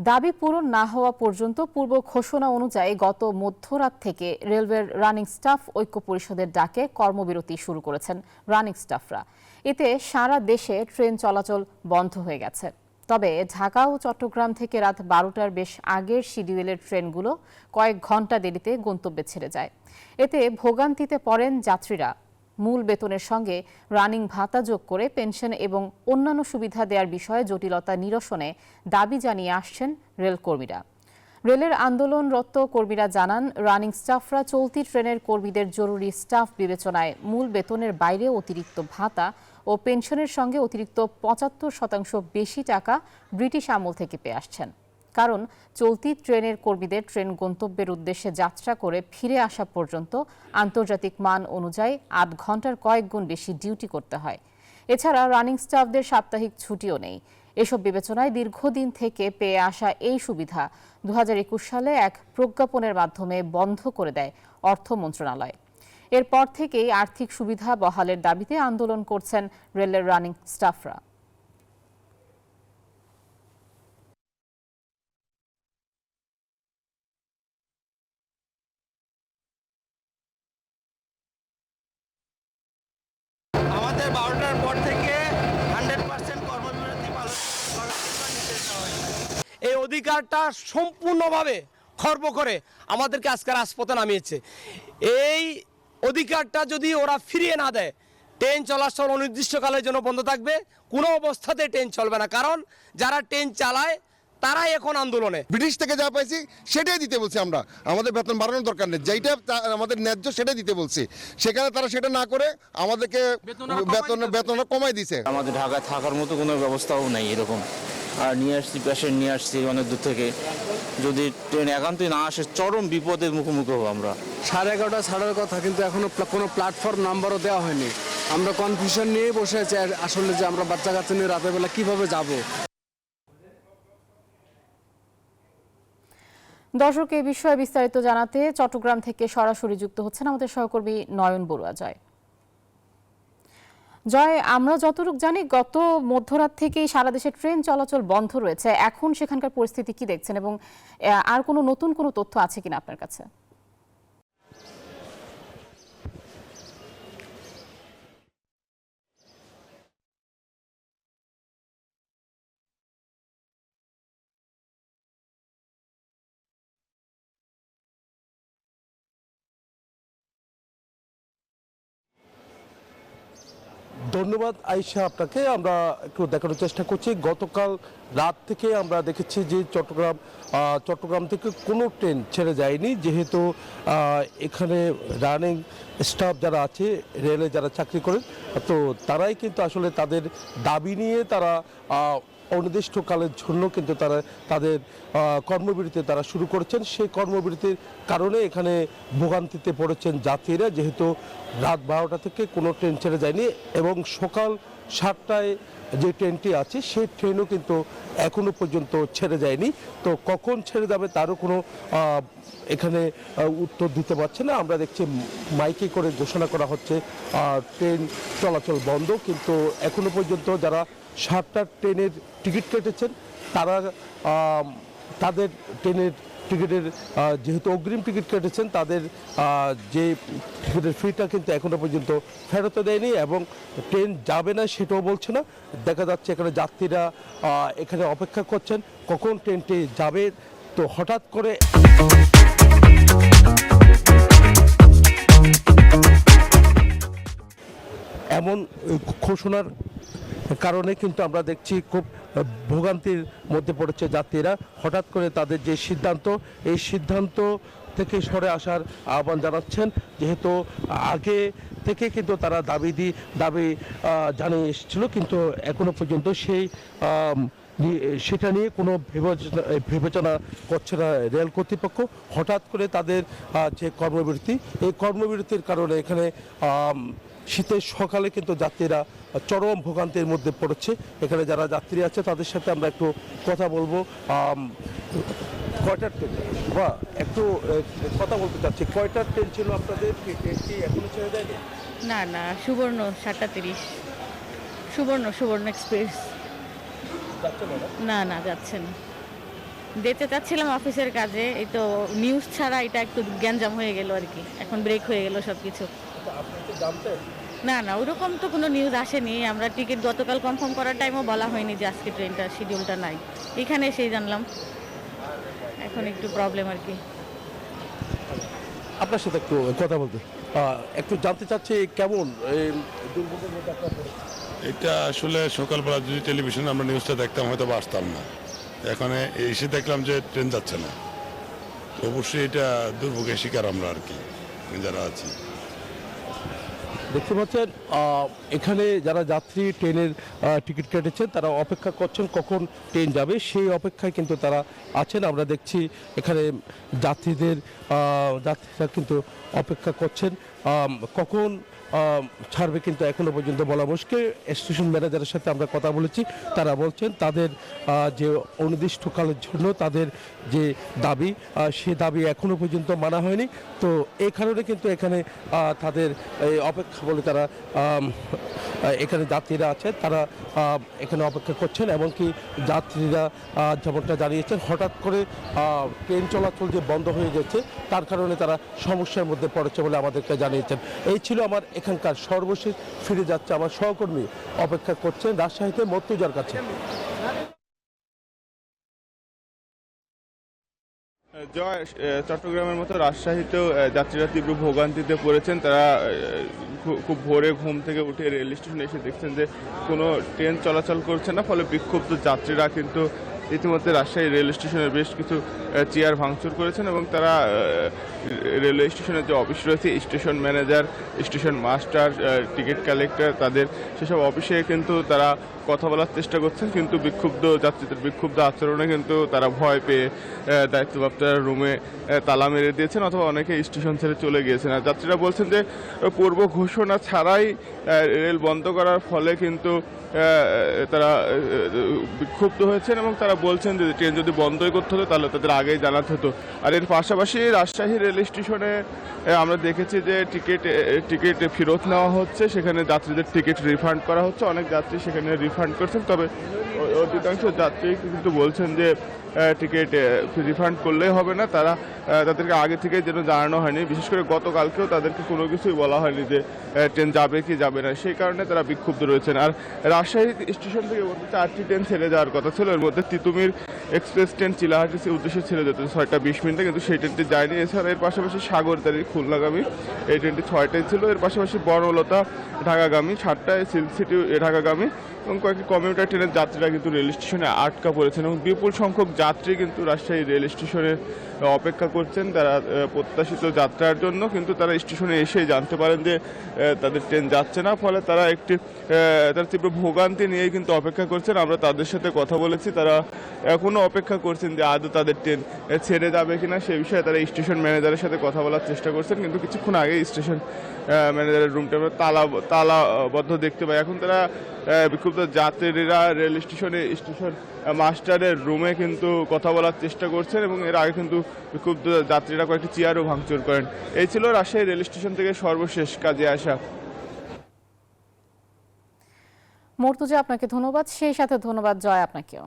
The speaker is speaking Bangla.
দাবি পূরণ না হওয়া পর্যন্ত পূর্ব ঘোষণা অনুযায়ী গত মধ্যরাত থেকে রেলওয়ের রানিং স্টাফ ঐক্য পরিষদের ডাকে কর্মবিরতি শুরু করেছেন রানিং স্টাফরা। এতে সারা দেশে ট্রেন চলাচল বন্ধ হয়ে গেছে। তবে ঢাকা ও চট্টগ্রাম থেকে রাত 12টার বেশ আগের শিডিউলের ট্রেনগুলো কয়েক ঘণ্টা দেরিতে গন্তব্যে ছেড়ে যায়। এতে ভোগান্তিতে পড়েন যাত্রীরা। মূল বেতনের সঙ্গে রানিং ভাতা যোগ করে পেনশন এবং অন্যান্য সুবিধা দেওয়ার বিষয়ে জটিলতা নিরসনে দাবি জানিয়ে আসছেন রেলকর্মীরা। রেলের আন্দোলনরত কর্মীরা জানান, রানিং স্টাফরা চলতি ট্রেনের কর্মীদের জরুরি স্টাফ বিবেচনায় মূল বেতনের বাইরে অতিরিক্ত ভাতা ও পেনশনের সঙ্গে অতিরিক্ত ৭৫% বেশি টাকা ব্রিটিশ আমল থেকে পেয়ে আসছেন। কারণ চলতি ট্রেনের কর্মীদের ট্রেন গন্তব্যের উদ্দেশ্যে যাত্রা করে ফিরে আসা পর্যন্ত আন্তর্জাতিক মান অনুযায়ী ৮ ঘন্টার কয়েক গুণ বেশি ডিউটি করতে হয়। এছাড়া রানিং স্টাফদের সাপ্তাহিক ছুটিও নেই। এসব বিবেচনায় দীর্ঘদিন থেকে পেয়ে আসা এই সুবিধা ২০২১ সালে এক প্রজ্ঞাপনের মাধ্যমে বন্ধ করে দেয় অর্থ মন্ত্রণালয়। এরপর থেকেই আর্থিক সুবিধা বহালের দাবিতে আন্দোলন করছেন রেলের রানিং স্টাফরা। আমাদের 12টার পর থেকে 100% কর্মবিরতি পালন করার নির্দেশ দেওয়া হয়েছে। এই অধিকারটা সম্পূর্ণভাবে খর্ব করে আমাদেরকে আজকে রাজপথে নামিয়েছে। এই অধিকারটা যদি ওরা ফিরিয়ে না দেয়, ট্রেন চলাচল অনির্দিষ্টকালের জন্য বন্ধ থাকবে। কোনো অবস্থাতে ট্রেন চলবে না, কারণ যারা ট্রেন চালায় তারাই এখন আন্দোলনে। ব্রিটিশ থেকে যা পাইছি সেটাই দিতে বলছি আমরা, আমাদের বেতন বাড়ানোর দরকার নেই, যেইটা আমাদের ন্যায্য সেটাই দিতে বলছি। সেখানে তারা সেটা না করে আমাদেরকে বেতন কমাই দিছে। আমাদের ঢাকায় থাকার মতো কোনো ব্যবস্থাও নেই এরকম। আর নিয়ে আসছি, পেশেন্ট নিয়ে আসছি অনেক দূর থেকে, যদি ট্রেন একান্তই না আসে চরম বিপদের মুখোমুখি হবো আমরা। 11:30 ছাড়ার কথা, কিন্তু এখনো কোনো প্ল্যাটফর্ম নাম্বারও দেওয়া হয়নি। আমরা কনফিউশন নিয়ে বসে আছি আসলে, যে আমরা বাচ্চা কাচ্চা নিয়ে রাতের বেলা কিভাবে যাব। দর্শক, এই বিষয়ে বিস্তারিত জানাতে চট্টগ্রাম থেকে সরাসরি যুক্ত হচ্ছেন আমাদের সহকর্মী নয়ন বড়ুয়া। জয়, আমরা যতটুকু জানি গত মধ্যরাত থেকেই সারা দেশে ট্রেন চলাচল বন্ধ রয়েছে। এখন সেখানকার পরিস্থিতি কি দেখছেন এবং আর কোনো নতুন কোনো তথ্য আছে কিনা আপনার কাছে? ধন্যবাদ আয়েশা আপনাকে। আমরা একটু দেখানোর চেষ্টা করছি, গতকাল রাত থেকে আমরা দেখেছি যে চট্টগ্রাম থেকে কোনো ট্রেন ছেড়ে যায়নি, যেহেতু এখানে রানিং স্টাফ যারা আছে, রেলে যারা চাকরি করেন, তো তারাই কিন্তু আসলে তাদের দাবি নিয়ে তারা অনির্দিষ্টকালের জন্য কিন্তু তারা তাদের কর্মবিরতি তারা শুরু করেছেন। সেই কর্মবিরতির কারণে এখানে ভোগান্তিতে পড়েছেন যাত্রীরা, যেহেতু রাত 12টা থেকে কোনো ট্রেন ছেড়ে যায়নি এবং সকাল 7টায় যে ট্রেনটি আছে সেই ট্রেনও কিন্তু এখনো পর্যন্ত ছেড়ে যায়নি। তো কখন ছেড়ে যাবে তারও কোনো এখানে উত্তর দিতে পারছে না। আমরা দেখছি মাইকে করে ঘোষণা করা হচ্ছে ট্রেন চলাচল বন্ধ, কিন্তু এখনো পর্যন্ত যারা 7টার ট্রেনের টিকিট কেটেছেন তারা তাদের ট্রেনের টিকিটের যেহেতু অগ্রিম টিকিট কেটেছেন, তাদের যে টিকিটের ফিটা কিন্তু এখনো পর্যন্ত ফেরত দেয়নি এবং ট্রেন যাবে না সেটাও বলছে না। দেখা যাচ্ছে এখানে যাত্রীরা এখানে অপেক্ষা করছেন কখন ট্রেনটি যাবে। তো হঠাৎ করে এমন ঘোষণার কারণে কিন্তু আমরা দেখছি খুব ভোগান্তির মধ্যে পড়েছে যাত্রীরা। হঠাৎ করে তাদের যে সিদ্ধান্ত, এই সিদ্ধান্ত থেকে সরে আসার আহ্বান জানাচ্ছেন, যেহেতু আগে থেকে কিন্তু তারা দাবি জানিয়ে এসেছিল, কিন্তু এখনো পর্যন্ত সেটা নিয়ে কোনো বিবেচনা করছে না রেল কর্তৃপক্ষ। হঠাৎ করে তাদের যে কর্মবিরতি, এই কর্মবিরতির কারণে এখানে শীতের সকালে কিন্তু যাত্রীরা চরম ভোগান্তির মধ্যে পড়েছে। এখানে যারা যাত্রী আছে তাদের সাথে আমরা একটু কথা বলবো। কয়টার ট্রেন বা একটু কথা বলতে চাচ্ছি, কয়টার ট্রেন ছিল আপনাদের? ট্রেনটি এখনো ছেড়ে যায়নি? না, সুবর্ণ 7:30 সুবর্ণ এক্সপ্রেস। যাচ্ছে না? না, যাচ্ছে না। যেতে চাচ্ছিলাম অফিসের কাজে, এই তো নিউজ ছাড়া এটা একটু গ্যাঞ্জাম হয়ে গেল আর কি, এখন ব্রেক হয়ে গেল সব কিছু। না না, ওরকম তো কোনো নিউজ আসেনি। আমরা টিকিট গতকাল কনফার্ম করার টাইমও বলা হয়নি যে আজকে ট্রেনটা শিডিউলটা নাই, এখানে এসেই জানলাম। এখন একটু প্রবলেম আর কি। আপনার সাথে একটু কথা বলতে একটু জানতে চাচ্ছি কেমন এই দুর্ভোগের মধ্যে আপনারা পড়েছেন? এটা আসলে সকালবেলা যদি টেলিভিশনে আমরা নিউজটা দেখতাম হয়তো বা আসতাম না। এখানে এসে দেখলাম যে ট্রেন যাচ্ছে না, তো অবশ্যই এটা দুর্ভোগের শিকার আমরা আর কি যারা আছি। দেখতে পাচ্ছেন এখানে যারা যাত্রী ট্রেনের টিকিট কেটেছেন তারা অপেক্ষা করছেন কখন ট্রেন যাবে, সেই অপেক্ষায় কিন্তু তারা আছেন। আমরা দেখছি এখানে যাত্রীরা কিন্তু অপেক্ষা করছেন কখন ছাড়বে, কিন্তু এখনো পর্যন্ত বলা মুশকিল। স্টেশন ম্যানেজারের সাথে আমরা কথা বলেছি, তারা বলছেন তাদের যে অনির্দিষ্টকালের জন্য তাদের যে দাবি সে দাবি এখনো পর্যন্ত মানা হয়নি। তো এই কারণে কিন্তু এখানে তাদের এই অপেক্ষা বলে তারা এখানে যাত্রীরা আছে তারা এখানে অপেক্ষা করছেন। এমনকি যাত্রীরা যেমনটা জানিয়েছেন হঠাৎ করে ট্রেন চলাচল যে বন্ধ হয়ে যাচ্ছে তার কারণে তারা সমস্যার মধ্যে পড়েছে বলে আমাদেরকে জানিয়েছেন। এই ছিল আমার এখানকার সর্বশেষ। ফিরে যাচ্ছে আমার সহকর্মী, অপেক্ষা করছেন রাজশাহীতে মর্তুজার কাছে। জয়, চট্টগ্রামের মতো রাজশাহীতেও যাত্রীরা তীব্র ভোগান্তিতে পড়েছেন। তারা খুব ভোরে ঘুম থেকে উঠে রেল স্টেশনে এসে দেখছেন যে কোনো ট্রেন চলাচল করছে না, ফলে বিক্ষুব্ধ যাত্রীরা কিন্তু ইতিমধ্যে রাজশাহী রেল স্টেশনের বেশ কিছু চেয়ার ভাঙচুর করেছেন এবং তারা রেলওয়ে স্টেশনের যে অফিস রয়েছে, station manager, station master, ticket collector, তাদের সেসব অফিসে কিন্তু তারা কথা বলার চেষ্টা করছেন, কিন্তু যাত্রীদের বিক্ষুব্ধ আচরণে কিন্তু তারা ভয় পেয়ে দায়িত্বপ্রাপ্তরা রুমে তালা মেরে দিয়েছেন অথবা অনেকে স্টেশন ছেড়ে চলে গিয়েছেন। আর যাত্রীরা বলছেন যে পূর্ব ঘোষণা ছাড়াই রেল বন্ধ করার ফলে কিন্তু তারা বিক্ষুব্ধ হয়েছেন এবং তারা বলছেন যে ট্রেন যদি বন্ধই করতে হতো তাহলে তাদের আগেই জানাতে হতো। আর এর পাশাপাশি রাজশাহী রেল স্টেশনে আমরা দেখেছি যে টিকিট ফেরত নেওয়া হচ্ছে, সেখানে যাত্রীদের টিকিট রিফান্ড করা হচ্ছে। অনেক যাত্রী সেখানে রিফান্ড করছেন, তবে অধিকাংশ যাত্রী কিন্তু বলছেন যে টিকিট রিফান্ড করলেই হবে না, তাদেরকে আগে থেকে যেন জানানো হয়নি। বিশেষ করে গতকালকেও তাদেরকে কোনো কিছুই বলা হয়নি যে ট্রেন যাবে কি যাবে না, সেই কারণে তারা বিক্ষুব্ধ রয়েছেন। আর রাজশাহী স্টেশন থেকে 4টি ট্রেন ছেড়ে যাওয়ার কথা ছিল, এর মধ্যে তিতুমির এক্সপ্রেস ট্রেন চিলাহাটির উদ্দেশ্যে ছেড়ে যেত 6:20 কিন্তু সেই ট্রেনটি যায়নি। এছাড়া এর পাশাপাশি সাগরদাড়ি খুলনাগামী এই ট্রেনটি 6টায় ছিল। এর পাশাপাশি বনলতা ঢাকাগামী 7টায়, সিল্ক সিটি ঢাকাগামী এবং কয়েকটি কমিউটার ট্রেনের যাত্রীরা কিন্তু রেল স্টেশনে আটকা পড়েছেন এবং বিপুল সংখ্যক যাত্রী কিন্তু রাজশাহী রেল স্টেশনে অপেক্ষা করছেন তারা প্রত্যাশিত যাত্রার জন্য, কিন্তু তারা স্টেশনে এসেই জানতে পারেন যে তাদের ট্রেন যাচ্ছে না, ফলে তারা তারা তীব্র ভোগান্তি নিয়েই কিন্তু অপেক্ষা করছেন। আমরা তাদের সাথে কথা বলেছি, তারা এখনও অপেক্ষা করছেন যে আদৌ তাদের ট্রেন ছেড়ে যাবে কিনা সেই বিষয়ে তারা স্টেশন ম্যানেজারের সাথে কথা বলার চেষ্টা করছেন, কিন্তু কিছুক্ষণ আগে স্টেশন ম্যানেজারের রুমটা আমরা তালাবদ্ধ দেখতে পাই। এখন তারা বিক্ষুব্ধ যাত্রীরা রেল স্টেশন মাস্টারের রুমে কিন্তু কথা বলার চেষ্টা করছেন এবং এর আগে কিন্তু বিক্ষুব্ধ যাত্রীরা কয়েকটি চেয়ারও ভাঙচুর করেন। এই ছিল রাজশাহী রেল স্টেশন থেকে সর্বশেষ কাজে আসা। মর্তুজা, আপনাকে ধন্যবাদ, সেই সাথে ধন্যবাদ জয় আপনাকেও।